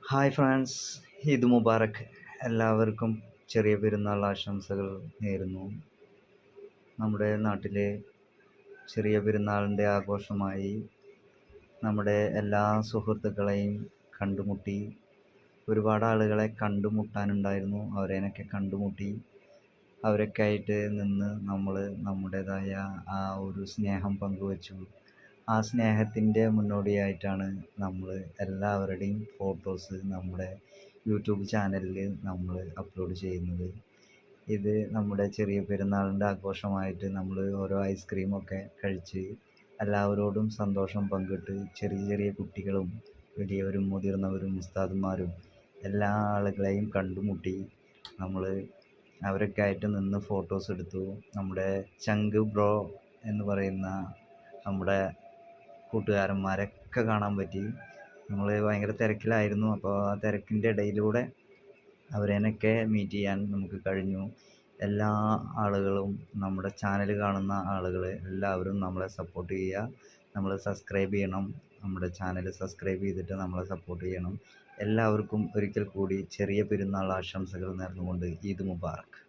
Hi France, Eid മുബാറക്ക്. എല്ലാവർക്കും ചെറിയ പെരുന്നാൾ ആശംസകൾ നേരുന്നു. നമ്മുടെ നാട്ടിലെ ചെറിയ പെരുന്നാളിൻ്റെ ആഘോഷമായി നമ്മുടെ എല്ലാ സുഹൃത്തുക്കളെയും കണ്ടുമുട്ടി. ഒരുപാട് ആളുകളെ കണ്ടുമുട്ടാനുണ്ടായിരുന്നു. അവരേനൊക്കെ കണ്ടുമുട്ടി. അവരൊക്കെ ആയിട്ട് നിന്ന് നമ്മൾ നമ്മുടേതായ ആ ഒരു സ്നേഹം പങ്കുവച്ചു. ആ സ്നേഹത്തിൻ്റെ മുന്നോടിയായിട്ടാണ് നമ്മൾ എല്ലാവരുടെയും ഫോട്ടോസ് നമ്മുടെ യൂട്യൂബ് ചാനലിൽ നമ്മൾ അപ്ലോഡ് ചെയ്യുന്നത്. ഇത് നമ്മുടെ ചെറിയ പെരുന്നാളിൻ്റെ ആഘോഷമായിട്ട് നമ്മൾ ഓരോ ഐസ്ക്രീമൊക്കെ കഴിച്ച് എല്ലാവരോടും സന്തോഷം പങ്കിട്ട് ചെറിയ ചെറിയ കുട്ടികളും വലിയവരും മുതിർന്നവരും ഉസ്താദുമാരും എല്ലാ ആളുകളെയും കണ്ടുമുട്ടി. നമ്മൾ അവരൊക്കെ ആയിട്ട് നിന്ന് ഫോട്ടോസ് എടുത്തു. നമ്മുടെ ചങ്ക് ബ്രോ എന്ന് പറയുന്ന നമ്മുടെ കൂട്ടുകാരന്മാരൊക്കെ കാണാൻ പറ്റി. നമ്മൾ ഭയങ്കര തിരക്കിലായിരുന്നു. അപ്പോൾ ആ തിരക്കിൻ്റെ ഇടയിലൂടെ അവരേനൊക്കെ മീറ്റ് ചെയ്യാൻ നമുക്ക് കഴിഞ്ഞു. എല്ലാ ആളുകളും നമ്മുടെ ചാനൽ കാണുന്ന ആളുകൾ എല്ലാവരും നമ്മളെ സപ്പോർട്ട് ചെയ്യുക. നമ്മൾ സബ്സ്ക്രൈബ് ചെയ്യണം. നമ്മുടെ ചാനൽ സബ്സ്ക്രൈബ് ചെയ്തിട്ട് നമ്മളെ സപ്പോർട്ട് ചെയ്യണം. എല്ലാവർക്കും ഒരിക്കൽ കൂടി ചെറിയ പെരുന്നാൾ ആശംസകൾ നേർന്നുകൊണ്ട് ഈദ് മുബാറക്ക്.